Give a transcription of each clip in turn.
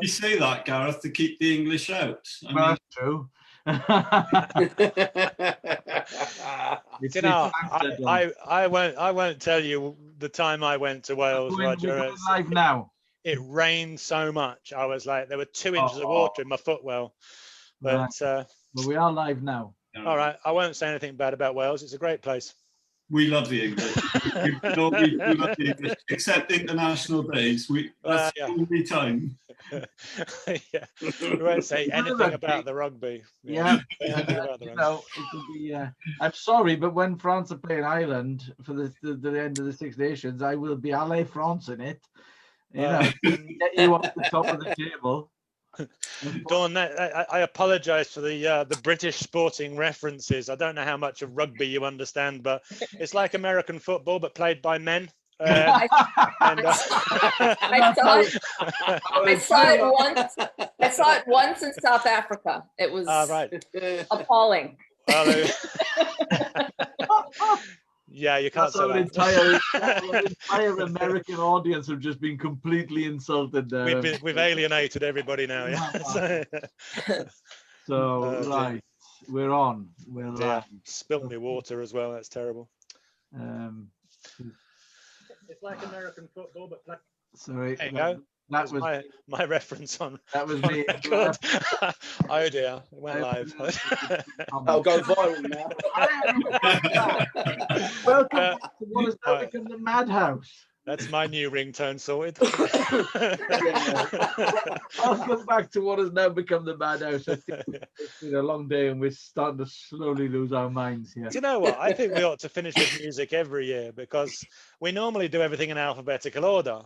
You say that, Gareth, to keep the English out. I mean, that's true. You know, I won't tell you the time I went to Wales, Roger. We're going live now. It rained so much. I was like, there were 2 inches of water in my footwell. But we are live now. All right, I won't say anything bad about Wales. It's a great place. we love the English. we love the English, except international days. That's the only time. Yeah, we won't say anything about the rugby. Yeah, you know, it could be. I'm sorry, but when France are playing Ireland for the end of the Six Nations, I will be Allez France in it. You know, get you off the top of the table. Dawn, I apologise for the British sporting references. I don't know how much of rugby you understand, but it's like American football, but played by men. I saw it once in South Africa. It was appalling. Yeah, you can't say that. Entire American audience have just been completely insulted there. We've alienated everybody now. Yeah. Right, we're on. We're live. Spilt me water as well. That's terrible. It's like American football, but like. Sorry. There you go. That was my reference on. That was me. Oh dear, it went live. I'll go viral now. Welcome to what has now become the madhouse. That's my new ringtone sorted. Welcome back to what has now become the madhouse. It's been a long day and we're starting to slowly lose our minds here. Do you know what? I think we ought to finish with music every year because we normally do everything in alphabetical order.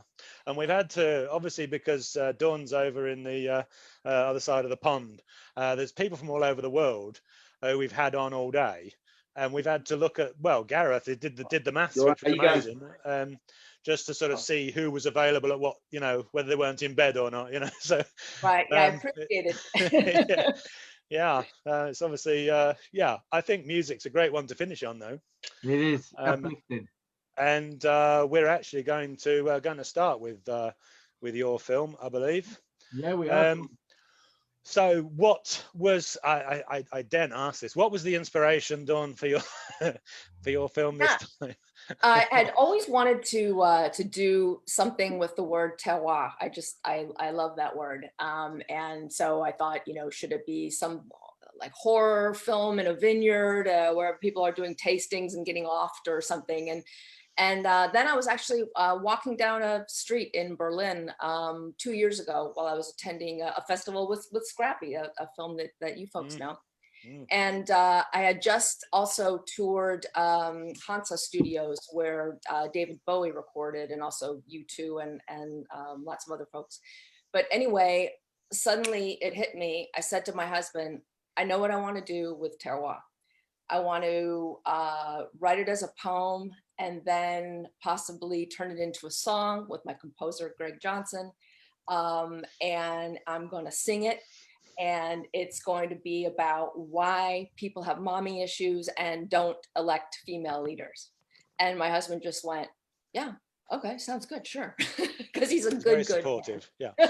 And we've had to, obviously, because Dawn's over in the other side of the pond, there's people from all over the world who we've had on all day. And we've had to look at, well, Gareth did the maths, which was amazing. Just to sort of see who was available at what, you know, whether they weren't in bed or not, you know. So right, yeah, I appreciate it. It's obviously I think music's a great one to finish on, though. It is uplifting. And we're actually going to start with your film, I believe. Yeah, we are. So what was I daren't ask this? What was the inspiration, Dawn, for your film this time? I had always wanted to do something with the word terroir. I love that word, and so I thought, you know, should it be some like horror film in a vineyard where people are doing tastings and getting offed or something, and then I was actually walking down a street in Berlin 2 years ago while I was attending a festival with Scrappy, a film that you folks know. And I had just also toured Hansa Studios where David Bowie recorded, and also U2 and lots of other folks. But anyway, suddenly it hit me. I said to my husband, I know what I want to do with terroir. I want to write it as a poem and then possibly turn it into a song with my composer, Greg Johnson. And I'm going to sing it. And it's going to be about why people have mommy issues and don't elect female leaders. And my husband just went, yeah, okay, sounds good, sure. Because he's a good supportive, man. Yeah.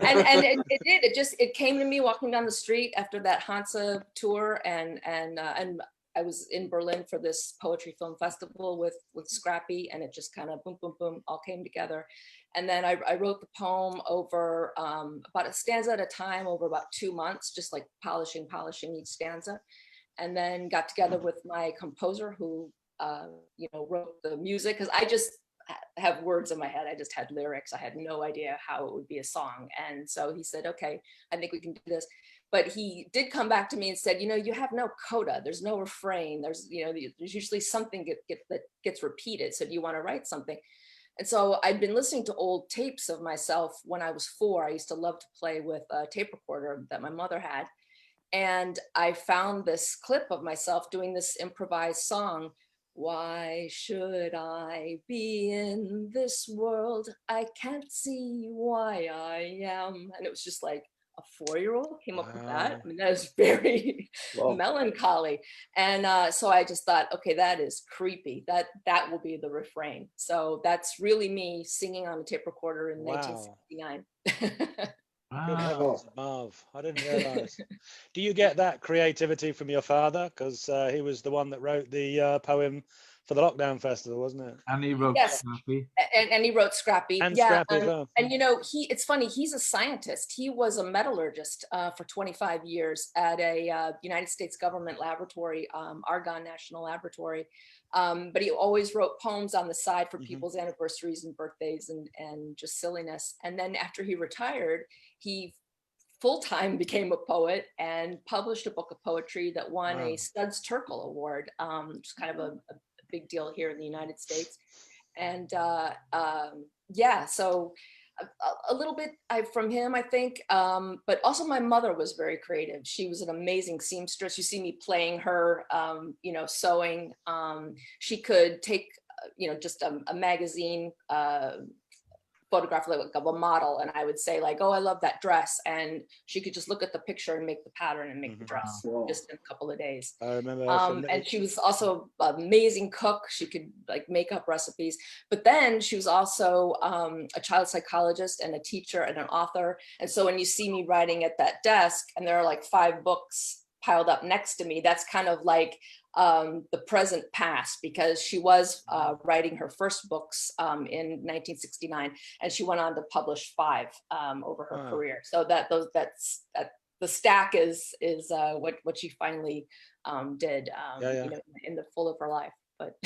and it did. It came to me walking down the street after that Hansa tour, and I was in Berlin for this poetry film festival with Scrappy, and it just kind of boom, boom, boom, all came together. And then I wrote the poem over about a stanza at a time over about 2 months, just like polishing each stanza. And then got together with my composer who, wrote the music, because I just have words in my head. I just had lyrics. I had no idea how it would be a song. And so he said, okay, I think we can do this. But he did come back to me and said, you have no coda. There's no refrain. There's usually something that gets repeated. So do you want to write something? And so I'd been listening to old tapes of myself when I was 4. I used to love to play with a tape recorder that my mother had. And I found this clip of myself doing this improvised song. Why should I be in this world? I can't see why I am. And it was just like, a 4-year-old came up with that. I mean, that is very melancholy. And so I just thought, okay, that is creepy. That will be the refrain. So that's really me singing on a tape recorder in 1969. Good heavens, Marv. I didn't realize. Do you get that creativity from your father? Because he was the one that wrote the poem for the Lockdown Festival, wasn't it? And he wrote Scrappy. And he wrote Scrappy. And Scrappy as well. And you know, it's funny, he's a scientist. He was a metallurgist for 25 years at a United States government laboratory, Argonne National Laboratory. But he always wrote poems on the side for people's anniversaries and birthdays and just silliness. And then after he retired, he full-time became a poet and published a book of poetry that won a Studs Terkel Award, which is kind of a big deal here in the United States. And yeah, so a little bit from him, I think, but also my mother was very creative. She was an amazing seamstress. You see me playing her, you know, sewing. She could take, you know, just a magazine photograph like of a model, and I would say like, oh, I love that dress, and she could just look at the picture and make the pattern and make the dress just in a couple of days. I remember. And she was also an amazing cook. She could like make up recipes, but then she was also a child psychologist and a teacher and an author. And so when you see me writing at that desk and there are like 5 books piled up next to me, that's kind of like the present past, because she was writing her first books in 1969, and she went on to publish 5 over her career. So that's the stack is what she finally did, you know, in the full of her life. But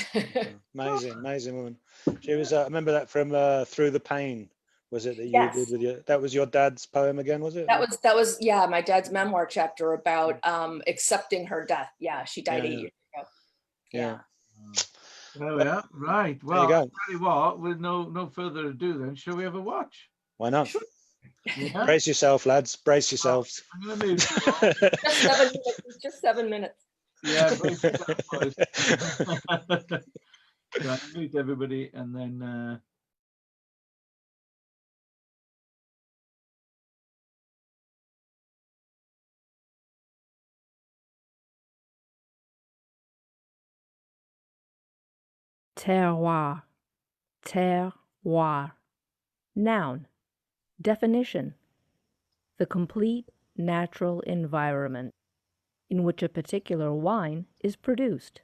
amazing woman. She was. I remember that from Through the Pain. Was it that you did with your? That was your dad's poem again, was it? That was yeah, my dad's memoir chapter about accepting her death. Yeah, she died 8 years ago. Yeah. Oh yeah, right. Well, there you go. I'll tell you what, with no further ado, then shall we have a watch? Why not? Sure. Yeah. Brace yourself, lads. Brace yourselves. I'm gonna move. Just 7 minutes. Yeah, brace yourself, boys. Right, mute everybody, and then. Terroir. Terroir. Noun. Definition. The complete natural environment in which a particular wine is produced,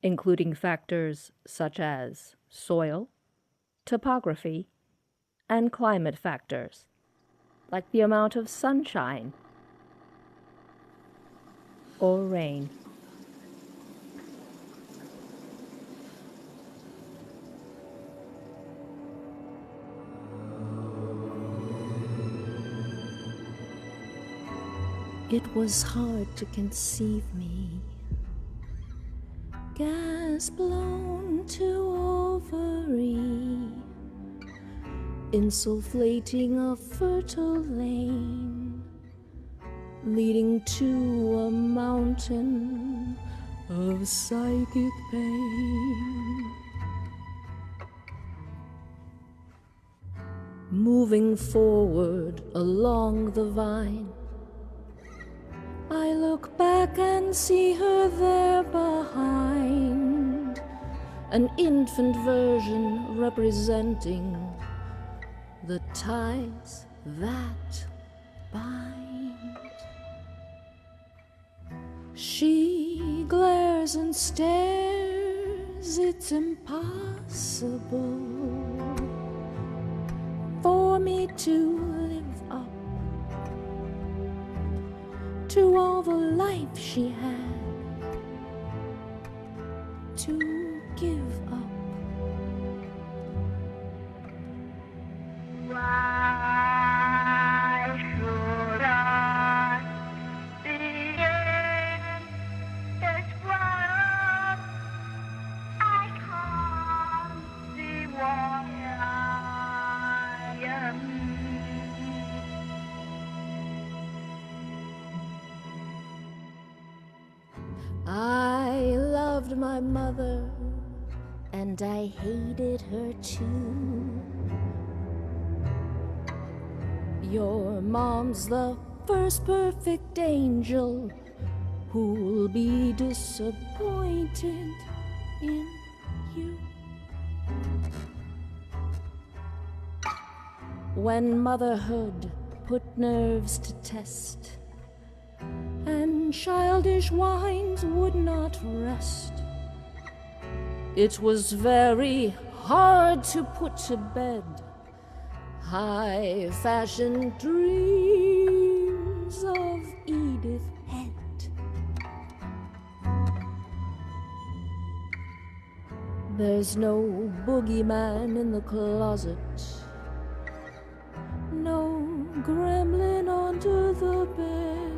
including factors such as soil, topography, and climate factors, like the amount of sunshine or rain. It was hard to conceive me, gas blown to ovary, insufflating a fertile lane, leading to a mountain of psychic pain. Moving forward along the vine, I look back and see her there behind, an infant version representing the ties that bind. She glares and stares, it's impossible for me to live up to all the life she had to give up. Why should I begin this world? I can't see why I am. I loved my mother, and I hated her too. Your mom's the first perfect angel who'll be disappointed in you. When motherhood put nerves to test and childish whines would not rest, it was very hard to put to bed high-fashion dreams of Edith Head. There's no boogeyman in the closet, no gremlin under the bed.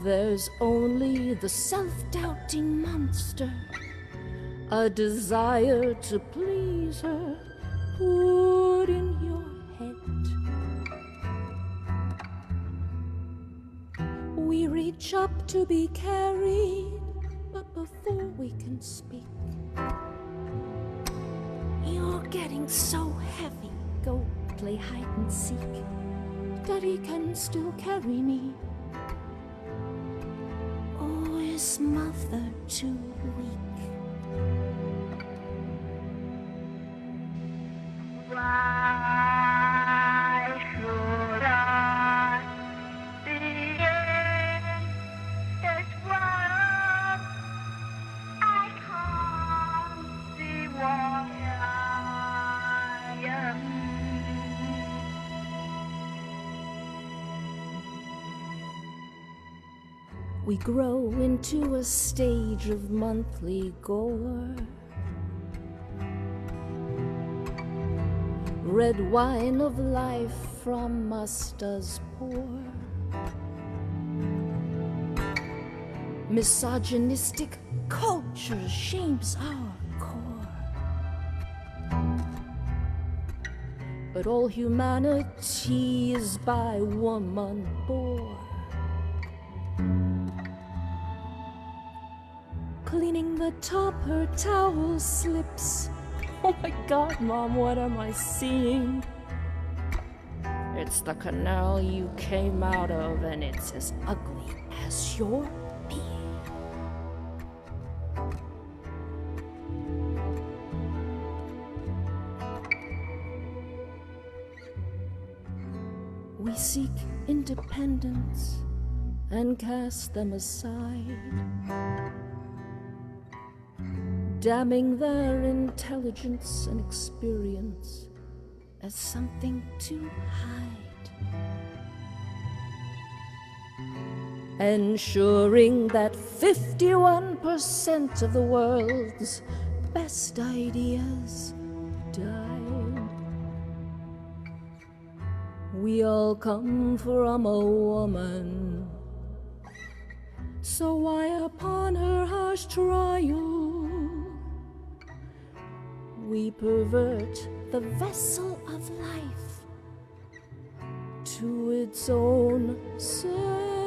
There's only the self-doubting monster, a desire to please her put in your head. We reach up to be carried, but before we can speak, you're getting so heavy. Go play hide and seek. Daddy can still carry me. Or is mother too weak? Why should I be in this world? I can't see why I am. We grow into a stage of monthly gore. Red wine of life from us does pour. Misogynistic culture shames our core. But all humanity is by woman born. Cleaning the top, her towel slips. Oh my God, Mom, what am I seeing? It's the canal you came out of, and it's as ugly as your being. We seek independence and cast them aside, damning their intelligence and experience as something to hide, ensuring that 51% of the world's best ideas died. We all come from a woman, so why upon her harsh trial we pervert the vessel of life to its own self-denial?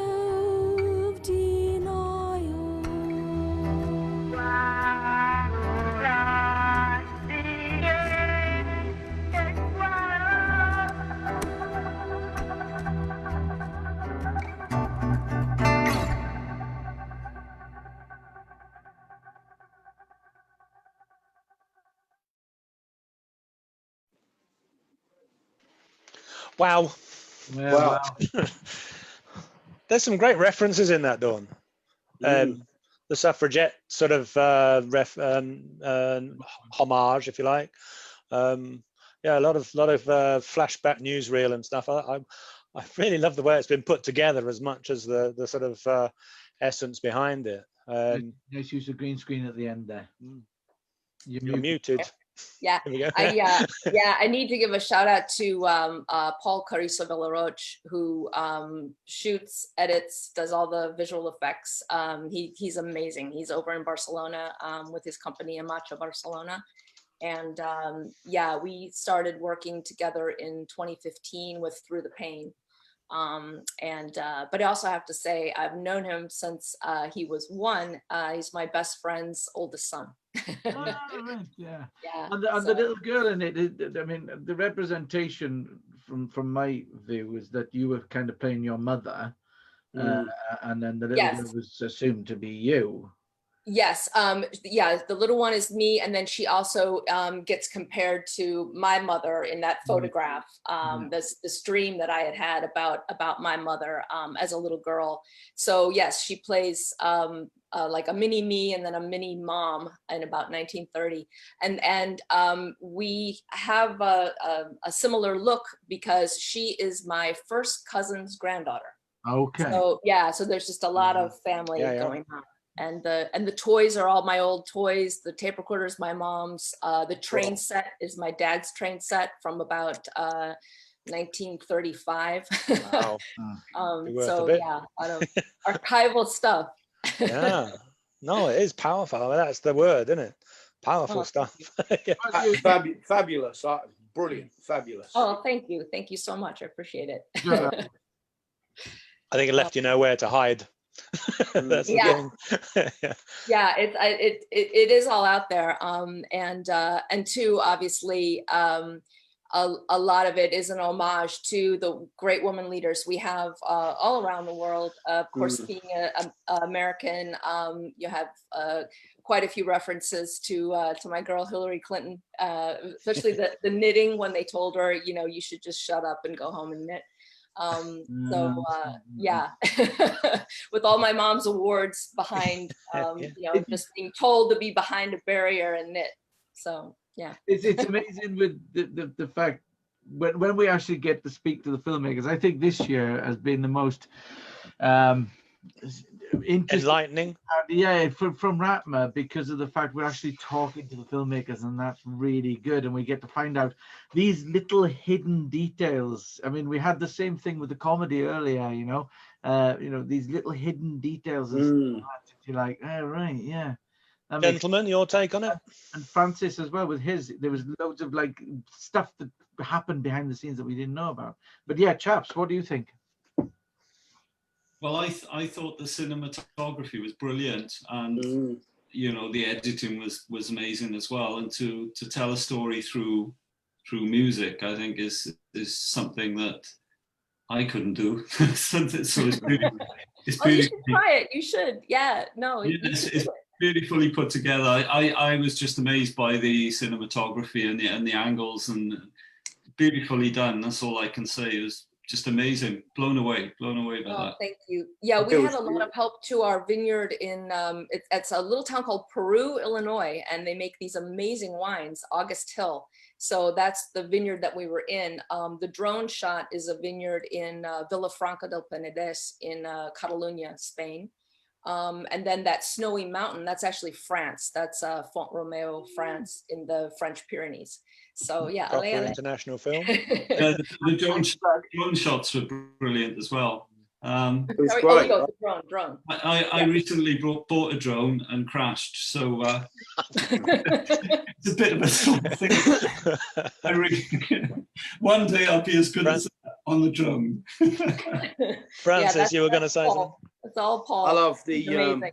Why should I be in this world? Wow. Yeah, Wow. wow. There's some great references in that, Dawn. The suffragette sort of homage, if you like. Yeah, a lot of flashback newsreel and stuff. I really love the way it's been put together, as much as the sort of essence behind it. Nice use of green screen at the end there. You're muted. Yeah, There we go. I need to give a shout out to Paul Carrizo Villaroche, who shoots, edits, does all the visual effects. He's amazing. He's over in Barcelona with his company Amacha Barcelona. And yeah, we started working together in 2015 with Through the Pain. But I also have to say, I've known him since he was one. He's my best friend's oldest son. Oh, right, yeah. Yeah. And the little girl in it, I mean, the representation from my view is that you were kind of playing your mother, and then the little Yes. girl was assumed to be you. Yes. Yeah, the little one is me, and then she also gets compared to my mother in that photograph. This dream that I had about my mother as a little girl. So yes, she plays like a mini me and then a mini mom in about 1930, and we have a similar look because she is my first cousin's granddaughter. Okay. So yeah, so there's just a lot of family going on. And the toys are all my old toys. The tape recorder is my mom's. The train set is my dad's train set from about 1935. Wow. So yeah, a lot of archival stuff. Yeah. No, it is powerful. That's the word, isn't it? Powerful stuff. Fabulous. Brilliant. Fabulous. Oh, thank you. Thank you so much. I appreciate it. I think it left you nowhere to hide. That's the thing. Yeah, it is all out there. And two, obviously, a lot of it is an homage to the great woman leaders we have all around the world. Of course, being an American, you have quite a few references to my girl Hillary Clinton, especially the knitting when they told her, you know, you should just shut up and go home and knit. Yeah, with all my mom's awards behind, you know, just being told to be behind a barrier and knit. So yeah, it's amazing with the fact when we actually get to speak to the filmmakers. I think this year has been the most enlightening. Yeah, from RATMA, because of the fact we're actually talking to the filmmakers, and that's really good. And we get to find out these little hidden details. I mean, we had the same thing with the comedy earlier, you know, these little hidden details and stuff like that. You're like, oh, right, yeah. Gentlemen, your take on it? And Francis as well with his. There was loads of like stuff that happened behind the scenes that we didn't know about. But yeah, chaps, what do you think? Well, I thought the cinematography was brilliant, and you know, the editing was amazing as well. And to tell a story through music, I think is something that I couldn't do. So it's really, oh, you should try it. You should. Yeah. No. Yes, it's beautifully put together. I was just amazed by the cinematography and the angles, and beautifully done. That's all I can say. It was just amazing. Blown away by that. Thank you. Yeah, we had a lot of help to our vineyard in it's a little town called Peru, Illinois, and they make these amazing wines, August Hill. So that's the vineyard that we were in. The drone shot is a vineyard in Vilafranca del Penedès in Catalonia, Spain. And then that snowy mountain, that's actually France. That's Font Romeu, France, in the French Pyrenees. So yeah, proper international film. The drone shots were brilliant as well. It was great. The drone. I recently bought a drone and crashed, so it's a bit of a sort of thing. One day I'll be as good as on the drone. Francis, you were going to say something? It's all Paul. I love the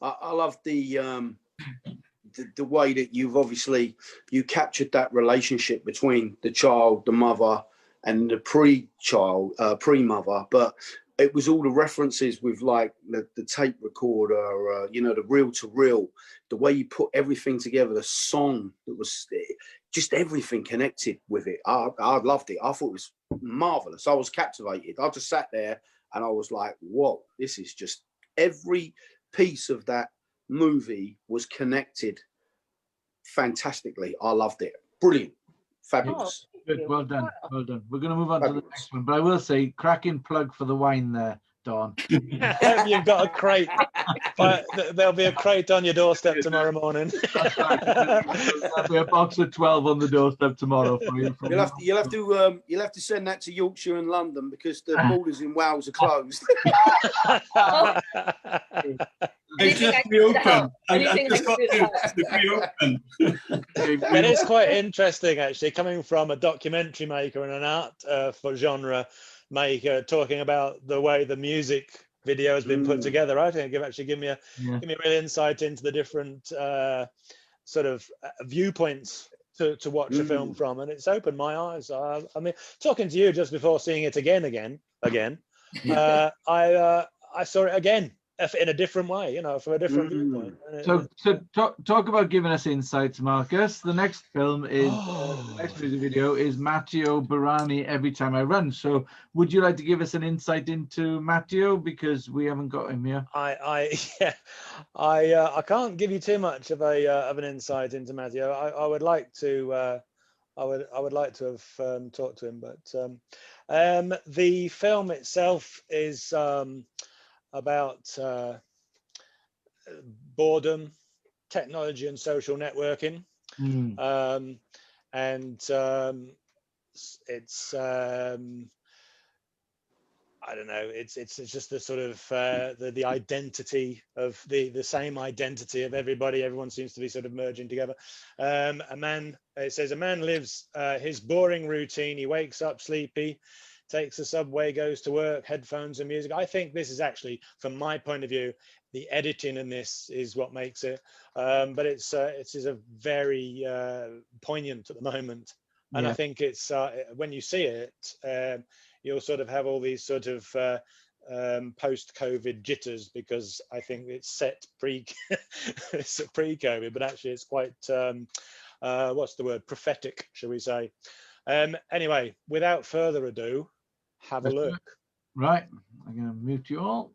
I love the way that you captured that relationship between the child, the mother, and the pre-mother, but it was all the references with like the tape recorder, you know, the reel to reel, the way you put everything together, the song that was just everything connected with it. I loved it. I thought it was marvelous. I was captivated. I just sat there and I was like, whoa, this is just, every piece of that movie was connected fantastically. I loved it. Brilliant. Fabulous. Good. Well done. Well done. We're going to move on to the next one, but I will say, cracking plug for the wine there, Dawn. You've got a crate. But there'll be a crate on your doorstep tomorrow morning. There'll be a box of 12 on the doorstep tomorrow for you. You'll have to send that to Yorkshire and London because the borders in Wales are closed. It's just reopened. It is quite interesting, actually, coming from a documentary maker and an art for genre maker, talking about the way the music video has been put together. I think it actually give me a real insight into the different sort of viewpoints to watch a film from, and it's opened my eyes. I mean, talking to you just before seeing it again, I saw it again in a different way, from a different viewpoint. So talk about giving us insights, Marcus. The next film is the next music video is Matteo Barani, Every Time I Run. So would you like to give us an insight into Matteo, because we haven't got him here? I can't give you too much of an insight into Matteo. I would like to I would like to have talked to him, but the film itself is about boredom, technology, and social networking, and it's I don't know. It's just the sort of the identity of the same identity of everybody. Everyone seems to be sort of merging together. It says a man lives his boring routine. He wakes up sleepy, takes the subway, goes to work, headphones and music. I think this is actually, from my point of view, the editing in this is what makes it. But it's a very poignant at the moment, and I think it's when you see it. You'll sort of have all these sort of post-COVID jitters, because I think it's set pre-COVID, but actually it's quite what's the word, prophetic, shall we say. Anyway, without further ado, have a look. Right, I'm going to mute you all.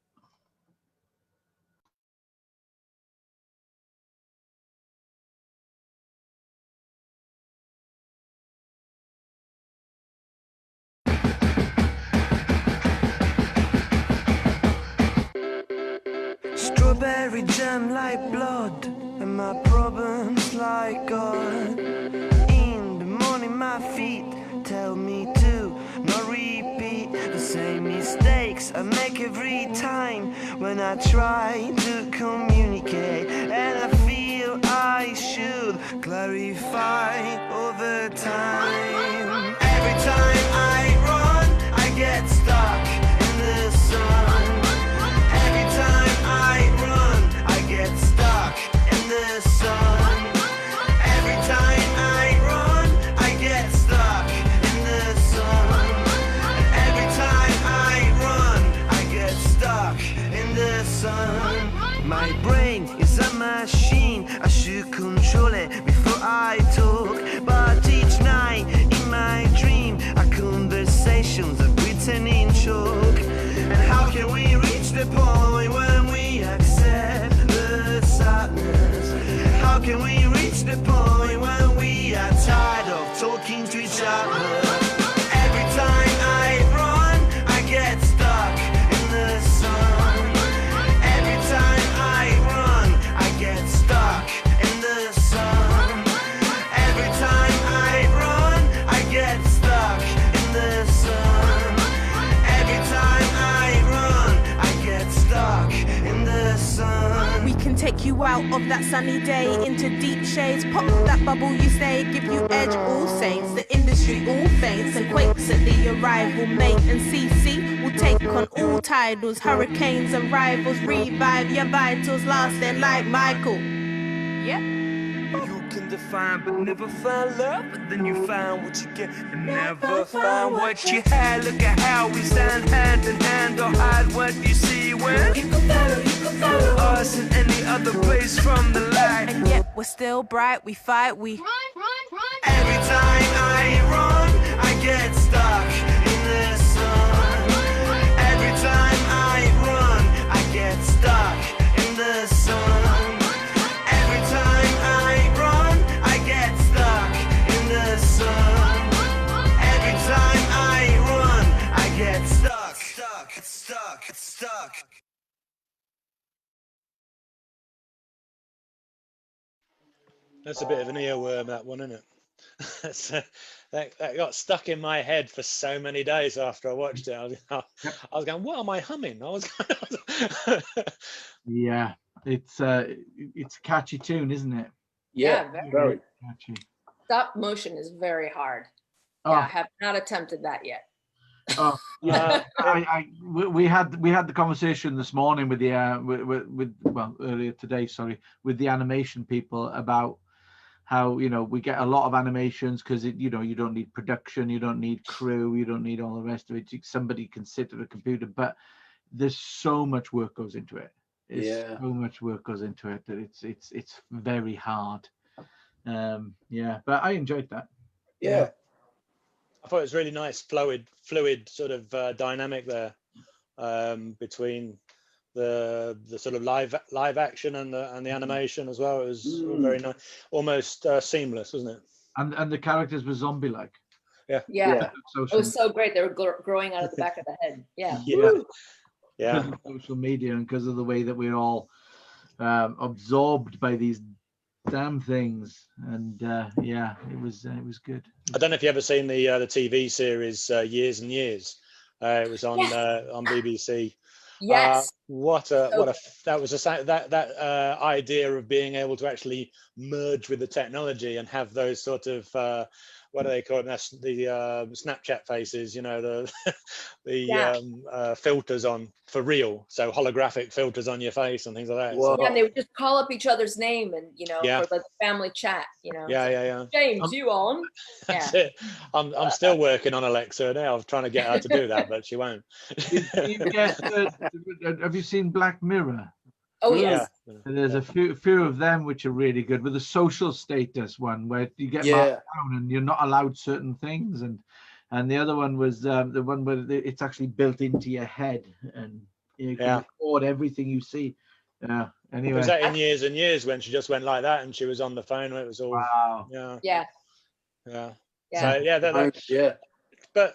Strawberry jam like blood, and my problems like God. In the morning my feet tell me to not repeat the same mistakes I make every time when I try to communicate, and I feel I should clarify all the time. Every time I run, I get stuck in the sun. Every time I run, I get stuck in the sun. Every time I run, I get stuck in the sun. Every time I run, I get stuck in the sun. My brain is a machine, I should control it before I talk. But each night in my dream, our conversations are written in chalk. And how can we reach the point when we accept the sadness? How can we reach the point when we are tired of talking to each other? Every time I run, I get stuck in the sun. Every time I run, I get stuck in the sun. Every time I run, I get stuck in the sun. Every time I run, I get stuck in the sun. We can take you out of that sunny day into deep shades. Pop that bubble you say, give you edge, all saints. The industry all faints and quakes at the arrival. Mate and CC will take on all titles. Hurricanes and rivals revive your vitals, lasting like Michael. Yeah. You can define but never find love, but then you find what you get and never find what you had. Look at how we stand hand in hand, don't hide what you see when you can follow us in any other place from the light. And yet we're still bright, we fight, we run. Every time I run, I get stuck in the sun. Every time I run, I get stuck in the sun. Every time I run, I get stuck in the sun. Every time I run, I get stuck. That's a bit of an earworm, that one, isn't it? that got stuck in my head for so many days after I watched it. I was going, what am I humming? Yeah, it's a catchy tune, isn't it? Yeah, very catchy. Stop motion is very hard. Oh. Yeah, I have not attempted that yet. Oh yeah, we had the conversation this morning with the earlier today, sorry, with the animation people about how, you know, we get a lot of animations because you know, you don't need production, you don't need crew, you don't need all the rest of it. Somebody can sit at a computer, but there's so much work goes into it. So much work goes into it that it's very hard. Yeah, but I enjoyed that. Yeah. I thought it was really nice, fluid sort of dynamic there between the sort of live action and the animation as well. It was all very nice, almost seamless, wasn't it? And the characters were zombie-like. Yeah. It was so great. They were growing out of the back of the head. Yeah. Yeah. Because of social media and because of the way that we're all absorbed by these damn things, and yeah, it was good. I don't know if you ever seen the TV series Years and Years. It was on BBC. Yes. That idea of being able to actually merge with the technology and have those sort of what do they call it? That's the Snapchat faces, you know, the filters on for real, so holographic filters on your face and things like that. Yeah, and they would just call up each other's name and, you know, for the family chat, you know. Yeah. James, you on? That's it. I'm still working on Alexa now. I'm trying to get her to do that, but she won't. Have you seen Black Mirror? Oh yes. There's a few of them which are really good, with the social status one where you get marked down and you're not allowed certain things, and the other one was the one where it's actually built into your head and you can record everything you see. Anyway, was that in Years and Years when she just went like that and she was on the phone when it was all wow. Yeah. So but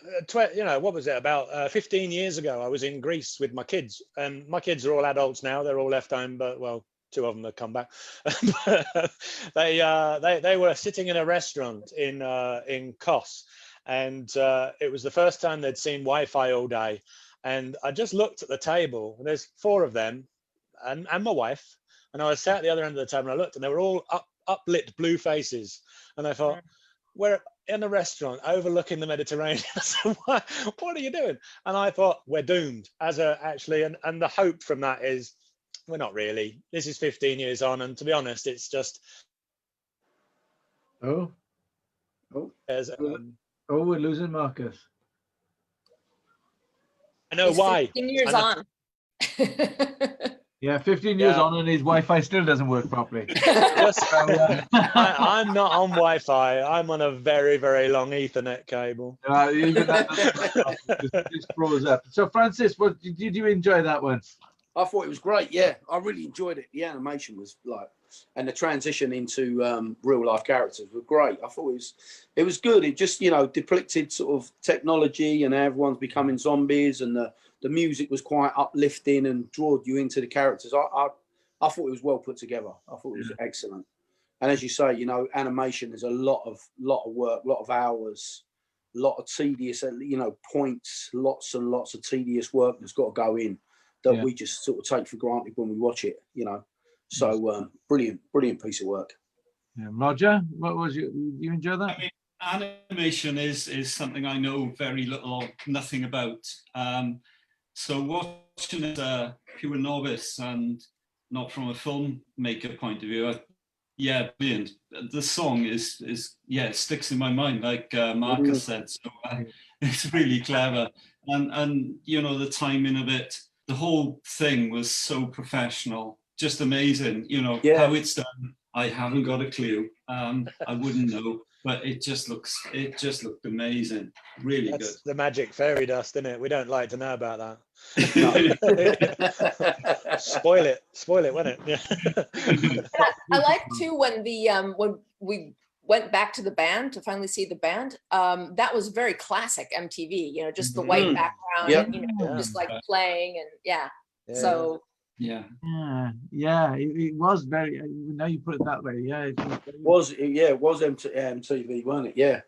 you know, what was it, about 15 years ago I was in Greece with my kids, and my kids are all adults now, they're all left home, but well, 2 of them have come back. They were sitting in a restaurant in Kos, and it was the first time they'd seen Wi-Fi all day, and I just looked at the table, and there's 4 of them and my wife, and I was sat at the other end of the table and I looked and they were all uplit blue faces, and I thought, we're in a restaurant overlooking the Mediterranean. So what are you doing? And I thought, we're doomed and the hope from that is we're not really. This is 15 years on, and to be honest, it's just we're losing Marcus. I know why. 15 years on. Yeah, 15 years on and his Wi-Fi still doesn't work properly. I'm not on Wi-Fi. I'm on a very, very long Ethernet cable. Even that just froze up. So, Francis, did you enjoy that one? I thought it was great. Yeah, I really enjoyed it. The animation was and the transition into real life characters were great. I thought it was good. It just, you know, depicted sort of technology and everyone's becoming zombies, and the music was quite uplifting and drawed you into the characters. I thought it was well put together. I thought it was excellent. And as you say, you know, animation is a lot of work, a lot of hours, a lot of tedious, you know, points, lots and lots of tedious work that's got to go in that we just sort of take for granted when we watch it, you know. So brilliant piece of work. Yeah. Roger, what was you enjoy that? I mean, animation is something I know very little or nothing about. So watching it a pure novice and not from a filmmaker point of view, brilliant. The song is it sticks in my mind, like Marcus said. So it's really clever, and you know, the timing of it, the whole thing was so professional, just amazing. You know how it's done. I haven't got a clue. I wouldn't know. But it just looked amazing, really good. That's the magic fairy dust, isn't it? We don't like to know about that. Spoil it, won't it? Yeah. I like too when we went back to the band to finally see the band. That was very classic MTV. You know, just the white background, you know, just like playing and so. Yeah, it was very. Now you put it that way, it was MTV, wasn't it?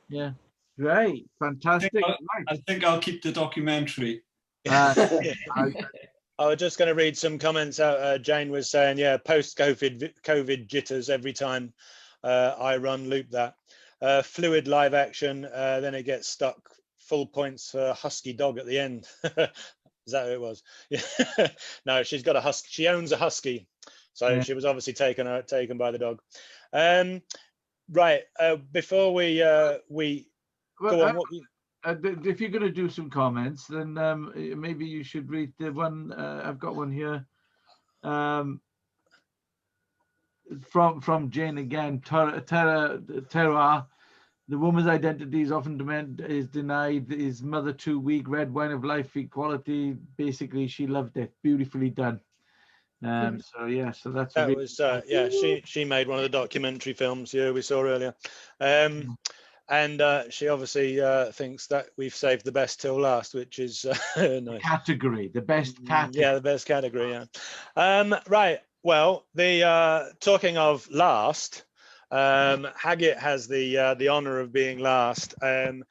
Yeah, great, fantastic. I think I'll keep the documentary. I was just going to read some comments out. Jane was saying, post-COVID jitters every time I loop that. Fluid live action, then it gets stuck. Full points for husky dog at the end. Is that who it was? Yeah. No, she's got a husky. She owns a husky, so she was obviously taken by the dog. Right. Before we go Well, on, what if you're going to do some comments, then maybe you should read the one. I've got one here from Jane again. Terroir. The woman's identity is often denied. Is mother too weak? Red wine of life, equality. Basically, she loved it. Beautifully done. So yeah, so that's that really was yeah. She made one of the documentary films we saw earlier, and she obviously thinks that we've saved the best till last, which is nice. Category, the best category. Yeah, the best category. Yeah. Right. Well, the talking of last. Haggett has the honor of being last, and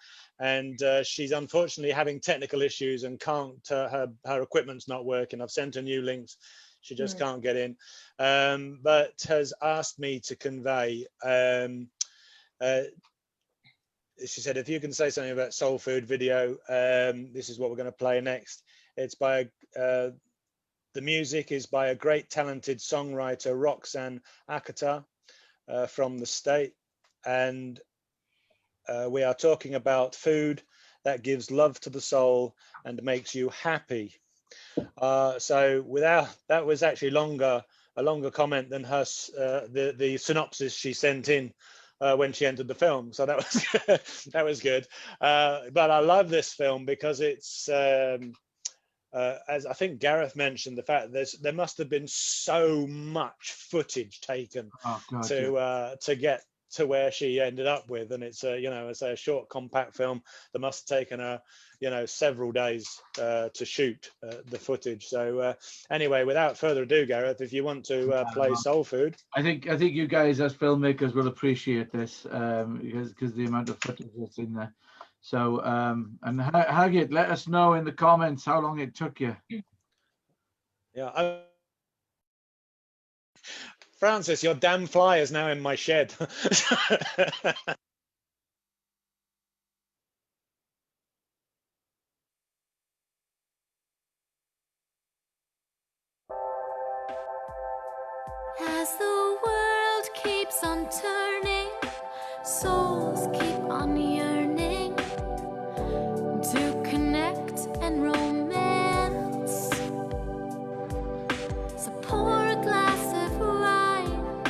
she's unfortunately having technical issues and can't. Her equipment's not working. I've sent her new links. She just can't get in, but has asked me to convey. She said, if you can say something about Soul Food video, this is what we're going to play next. It's by the music is by a great talented songwriter, Roxanne Akata. From the state, and we are talking about food that gives love to the soul and makes you happy. So that was actually a longer comment than her the synopsis she sent in when she entered the film. So that was that was good. But I love this film because it's as I think Gareth mentioned, the fact there must have been so much footage taken to get to where she ended up with, and it's a short compact film that must have taken her several days to shoot the footage. So anyway, without further ado, Gareth, if you want to play Soul Food. I think you guys as filmmakers will appreciate this because the amount of footage that's in there. So, and Haggett, let us know in the comments how long it took you. Yeah. Francis, your damn fly is now in my shed. As the world keeps on turning, souls keep on yearning to connect and romance. So pour a glass of wine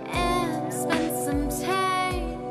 and spend some time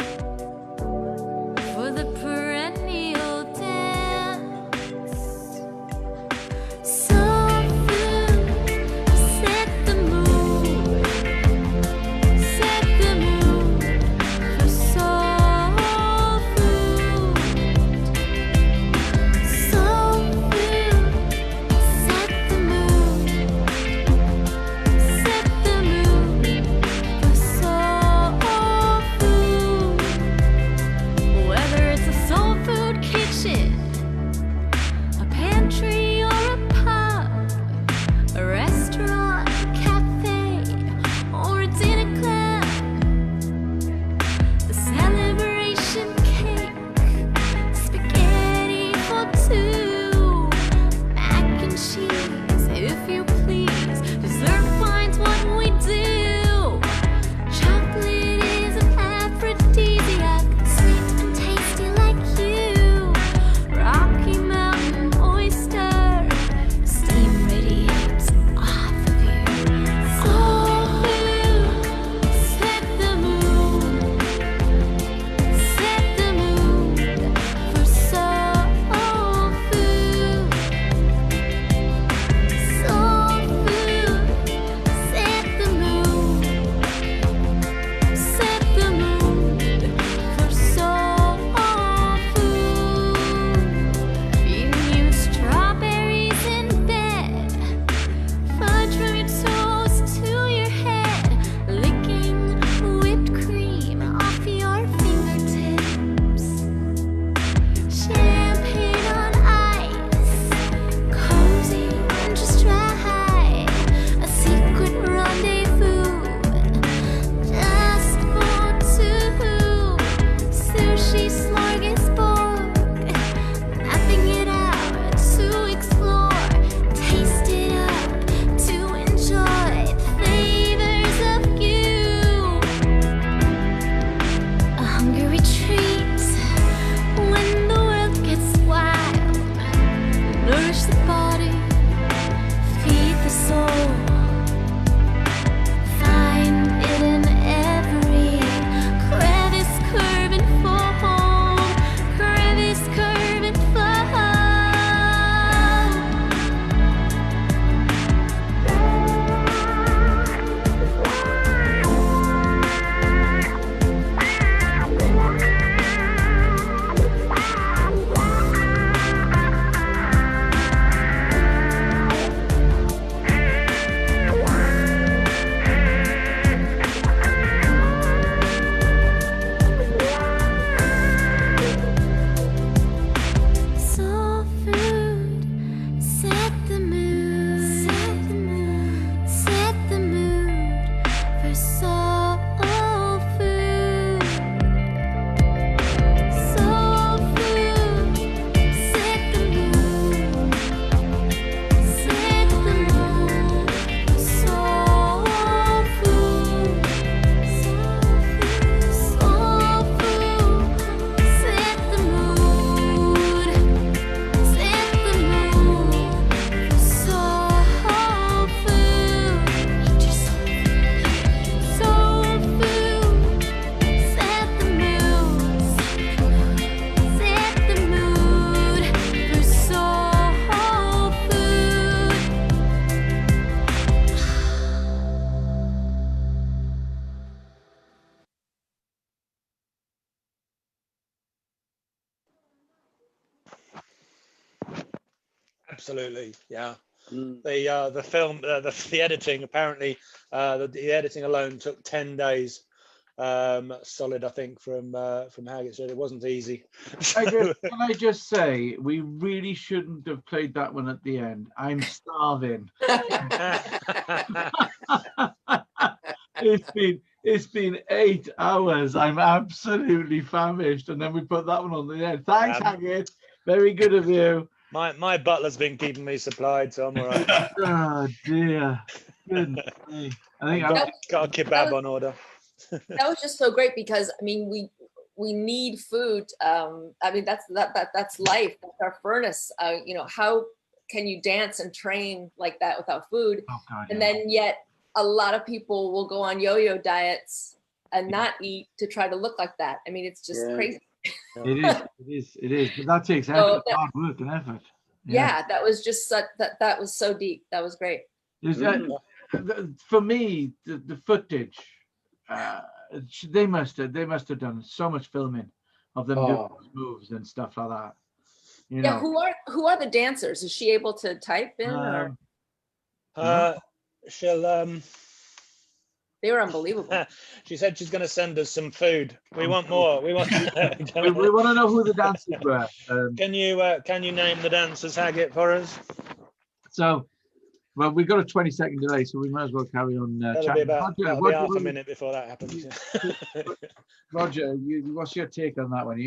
Absolutely, yeah. The film, the editing, apparently, the editing alone took 10 days. Solid, I think, from Haggett said it wasn't easy. Can I just say, we really shouldn't have played that one at the end. I'm starving. It's been 8 hours. I'm absolutely famished, and then we put that one on the end. Thanks, Haggett. Very good of you. My butler's been keeping me supplied, so I'm all right. Oh dear. Goodness me. I think I've got a kebab on order. That was just so great because I mean we need food. I mean that's life. That's our furnace. You know, how can you dance and train like that without food? Oh, God, and then yet a lot of people will go on yo-yo diets and not eat to try to look like that. I mean, it's just crazy. It is. But that takes effort, hard work and effort. Yeah, that was just that was so deep. That was great. For me, the footage, they must have done so much filming of them doing those moves and stuff like that. You know. Who are the dancers? Is she able to type in or? She'll They were unbelievable. She said she's going to send us some food. We want more. We want. we want to know who the dancers were. Can you name the dancers, Haggett, for us? So, well, we've got a 20-second delay, so we might as well carry on chatting. That'll be half a minute before that happens. Roger, what's your take on that one?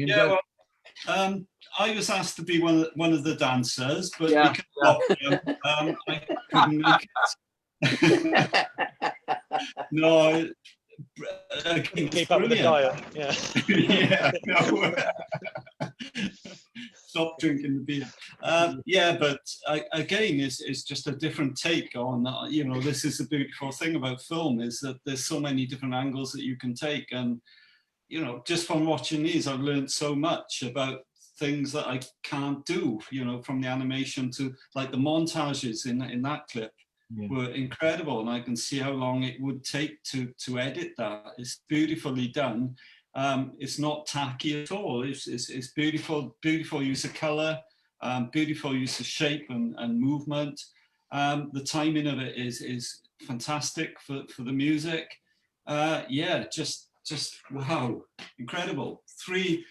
I was asked to be one of the dancers, but I couldn't make it. No, keep up with the diet. Yeah. Stop drinking the beer. But again, it's just a different take on. This is the beautiful thing about film, is that there's so many different angles that you can take, and just from watching these, I've learned so much about things that I can't do. From the animation to like the montages in that clip. Were incredible, and I can see how long it would take to edit that. It's beautifully done. It's not tacky at all. It's beautiful use of color, beautiful use of shape and movement. The timing of it is fantastic for the music. Just wow, incredible. Three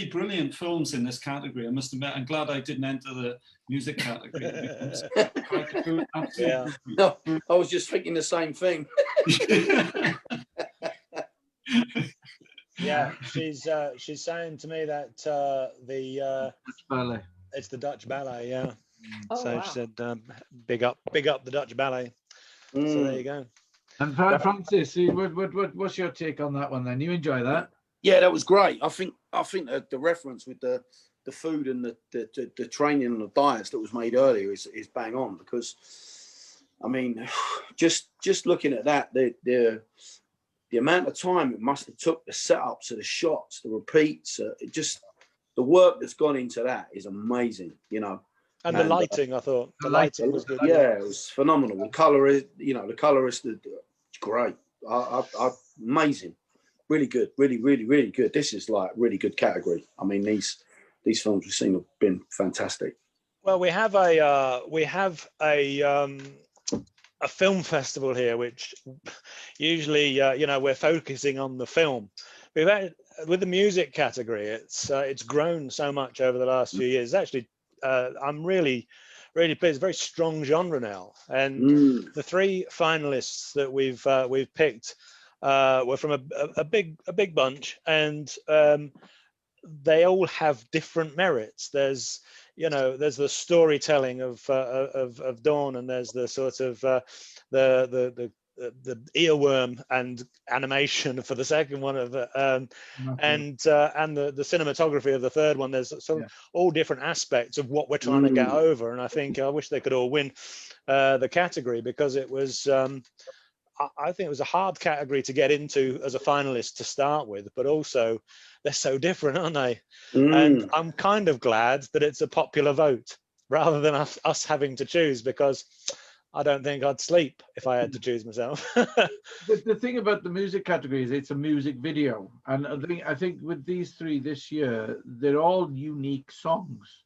brilliant films in this category. I must admit, I'm glad I didn't enter the music category. No, I was just thinking the same thing. Yeah, she's saying to me that Dutch ballet. It's the Dutch ballet, yeah. Oh, so wow. she said, big up the Dutch ballet. So there you go. And Francis, what's your take on that one then? You enjoy that? Yeah, that was great. I think that the reference with the food and the training and the diets that was made earlier is bang on, because I mean, just looking at that, the amount of time it must have took, the setups of the shots, the repeats, the work that's gone into that is amazing, And the lighting, I thought the lighting was good. Yeah, it was phenomenal. The colorist, great. Amazing, really good, really good. This is like really good category. I mean, these films we've seen have been fantastic. Well, we have a film festival here, which usually we're focusing on the film. We've had, with the music category, it's grown so much over the last few years. Actually, I'm really pleased. It's a very strong genre now, and the 3 finalists that we've picked were from a big bunch, and they all have different merits. There's the storytelling of Dawn, and there's the sort of the earworm and animation for the second one of and the cinematography of the third one. There's all different aspects of what we're trying to get over, and I wish they could all win the category, because it was I think it was a hard category to get into as a finalist to start with, but also they're so different, aren't they? And I'm kind of glad that it's a popular vote rather than us having to choose, because I don't think I'd sleep if I had to choose myself. The thing about the music category is it's a music video, and I think with these 3 this year, they're all unique songs.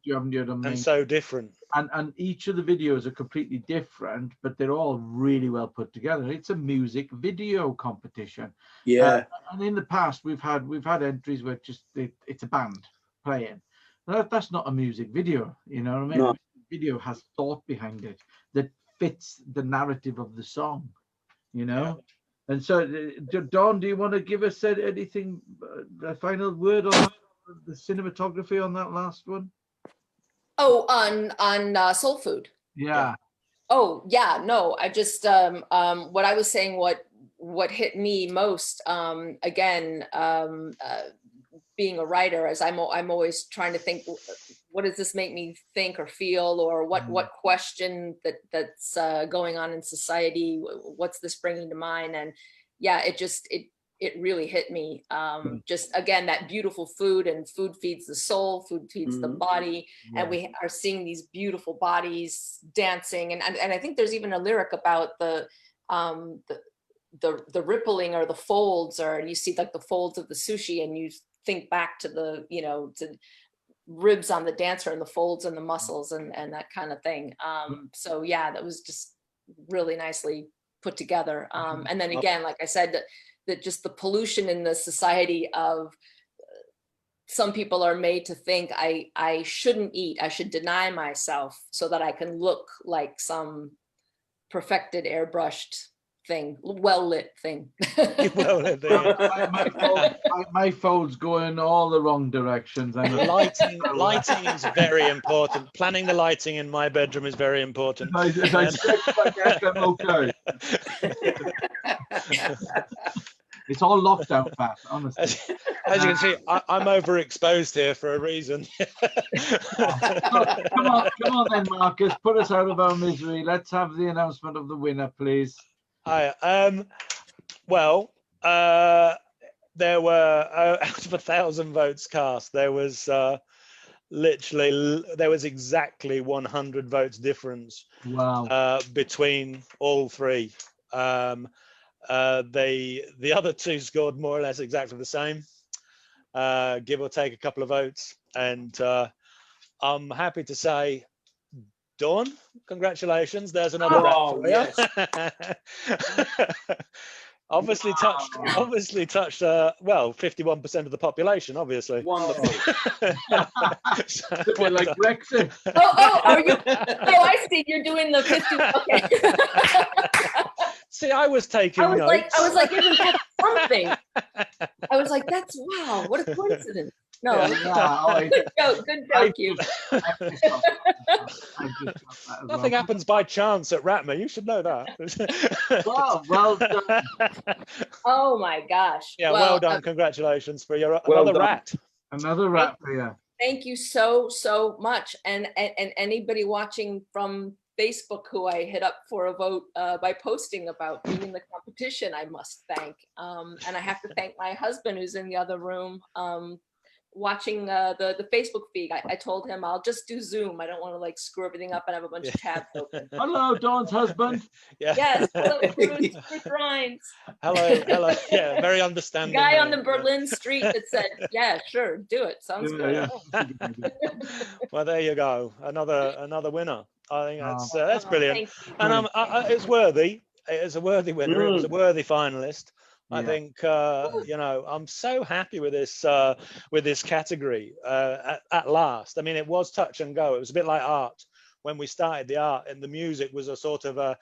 you haven't heard them. And so different. And each of the videos are completely different, but they're all really well put together. It's a music video competition. Yeah. And in the past, we've had entries where just it's a band playing. That's not a music video, you know what I mean? No. The video has thought behind it that fits the narrative of the song, you know. Yeah. And so, Dawn, do you want to give us anything, a final word on the cinematography on that last one? Oh, on Soul Food. Yeah. Oh yeah, no, I just what I was saying, what hit me most, again, being a writer, as I'm always trying to think, what does this make me think or feel, or what question that's going on in society, what's this bringing to mind? And yeah, it really hit me. Just again, that beautiful food, and food feeds the soul, food feeds the body. Yeah. And we are seeing these beautiful bodies dancing. And I think there's even a lyric about the rippling or the folds, or you see like the folds of the sushi, and you think back to the, you know, to ribs on the dancer and the folds and the muscles and that kind of thing. So yeah, that was just really nicely put together. And then again, like I said, that just the pollution in the society of some people are made to think I shouldn't eat, I should deny myself so that I can look like some perfected, airbrushed thing, well-lit thing. Well-lit thing. My phone's going all the wrong directions. Lighting is very important. Planning the lighting in my bedroom is very important. If I check, I'm okay. It's all lockdown, Pat, honestly. As you can see, I'm overexposed here for a reason. Come on then, Marcus. Put us out of our misery. Let's have the announcement of the winner, please. Hi. Well, there were out of 1,000 votes cast, there was exactly 100 votes difference. Wow. Between all three. The other two scored more or less exactly the same, give or take a couple of votes. And I'm happy to say, Dawn, congratulations. There's another rat for you. Obviously touched, well, 51% of the population, obviously. Wonderful. We're like Brexit. Oh, are you? Oh, I see. You're doing the 50. Okay. See, I was taking notes. I was like, isn't that something? I was like, that's wow, what a coincidence. No, good joke, you. Nothing happens by chance at RATMA. You should know that. Well done. Oh my gosh. Yeah, well done. Congratulations for your another rat. Another rat for you. Thank you so much. And anybody watching from Facebook who I hit up for a vote by posting about winning the competition, I must thank. And I have to thank my husband who's in the other room watching the Facebook feed. I told him I'll just do Zoom. I don't want to like screw everything up and have a bunch of tabs open. Hello, Dawn's husband. Yeah. Yes, hello, Bruce Rhines. Hello. Yeah, very understanding. Guy on the Berlin street that said, yeah, sure, do it. Sounds good. Yeah. Well, there you go. Another winner. I think that's brilliant. And it's worthy. It is a worthy winner. It was a worthy finalist. I think you know, I'm so happy with this category at last. I mean, it was touch and go. It was a bit like art when we started the art, and the music was a sort of an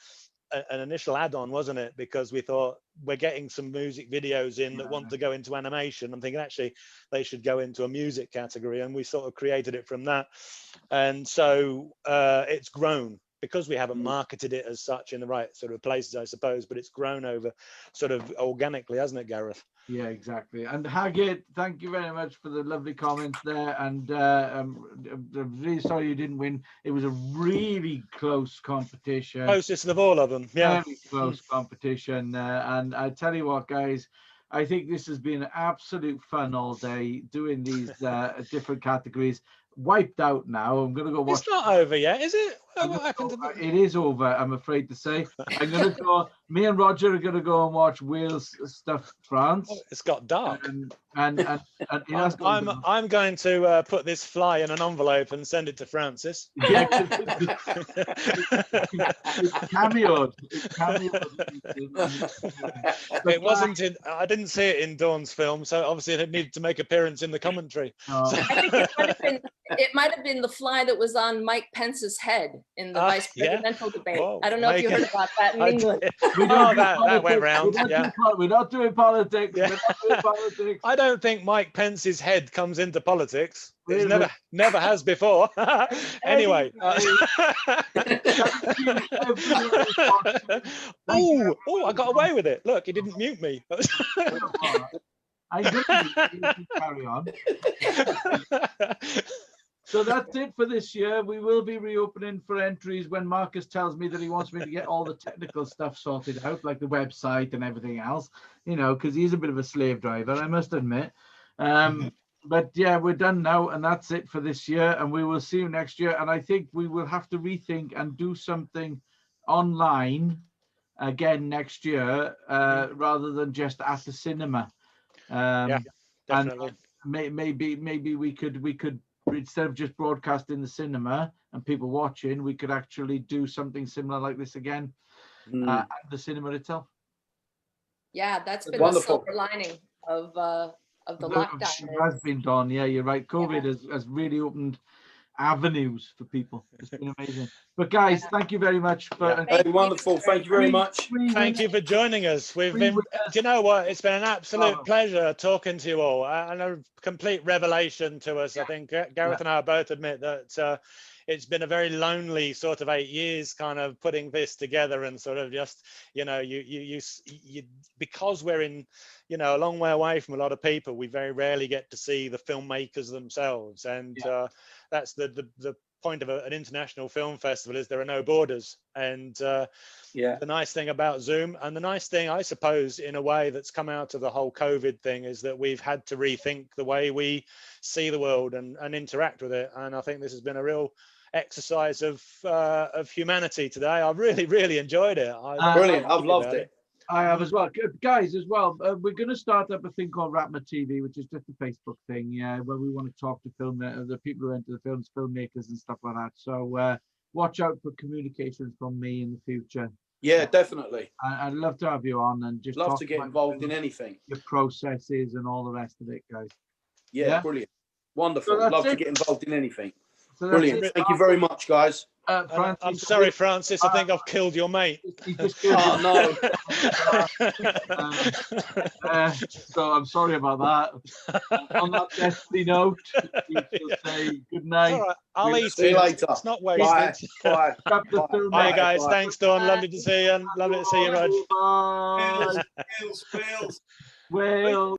initial add-on, wasn't it? Because we thought we're getting some music videos in that want to go into animation. I'm thinking actually they should go into a music category, and we sort of created it from that. And so it's grown, because we haven't marketed it as such in the right sort of places, I suppose, but it's grown over sort of organically, hasn't it, Gareth? Yeah, exactly. And Hargit, thank you very much for the lovely comments there. And I'm really sorry you didn't win. It was a really close competition. Closest of all of them, yeah. Very close competition. And I tell you what, guys, I think this has been absolute fun all day doing these different categories. Wiped out now. I'm going to go watch. It's not over yet, is it? What happened to It is over, I'm afraid to say. I'm gonna go. Me and Roger are gonna go and watch Wales Stuff France. Oh, it's got dark. And it has gone dark. I'm going to put this fly in an envelope and send it to Francis. Yeah, it's cameoed. It wasn't in. I didn't see it in Dawn's film, so obviously it needed to make appearance in the commentary. Oh. I think it might have been the fly that was on Mike Pence's head in the vice presidential debate. Whoa, I don't know if you heard about that in England. That went round. We're not doing politics. Yeah. We're not doing politics. I don't think Mike Pence's head comes into politics. It's Really? never has before. Anyway. Oh, I got away with it. Look, he didn't mute me. I didn't carry on. So that's it for this year. We will be reopening for entries when Marcus tells me that he wants me to get all the technical stuff sorted out, like the website and everything else, you know, because he's a bit of a slave driver, I must admit. But yeah, we're done now, and that's it for this year, and we will see you next year. And I think we will have to rethink and do something online again next year, rather than just at the cinema. Yeah, definitely. And maybe we could instead of just broadcasting the cinema and people watching, we could actually do something similar like this again at the cinema itself. Yeah, that's been Wonderful. the silver lining of the lockdown. It has been done. Yeah, you're right. COVID has really opened avenues for people. It's been amazing. But guys, thank you very much for Wonderful. Thank you very much. Thank you for joining us. We've been, do you know what? It's been an absolute pleasure talking to you all, and a complete revelation to us. I think Gareth and I both admit that it's been a very lonely sort of 8 years, kind of putting this together, and sort of just, you know, you because we're in, you know, a long way away from a lot of people, we very rarely get to see the filmmakers themselves, and that's the point of an international film festival, is there are no borders. And the nice thing about Zoom, and the nice thing, I suppose, in a way that's come out of the whole COVID thing, is that we've had to rethink the way we see the world and interact with it. And I think this has been a real exercise of humanity today. I really enjoyed it. Brilliant. I've loved it. I have as well. Guys, as well, we're going to start up a thing called RATMA TV, which is just a Facebook thing, where we want to talk to the people who are into the films, filmmakers and stuff like that. So watch out for communications from me in the future. Yeah, definitely. I'd love to have you on and just love talk to get about involved in anything. Your processes and all the rest of it, guys. Yeah, brilliant. Wonderful. So love it. to get involved in anything. So Brilliant. Thank you very much, guys. Francis, I'm sorry, Francis. I think I've killed your mate. He just killed no. So I'm sorry about that. On that deathly note, we shall say good night. All right. I'll eat See you later. It's not wasted. Bye. Bye, guys. Thanks, Dawn. Lovely to see you. And lovely to see you, Rog. Bye. Wales. Wales.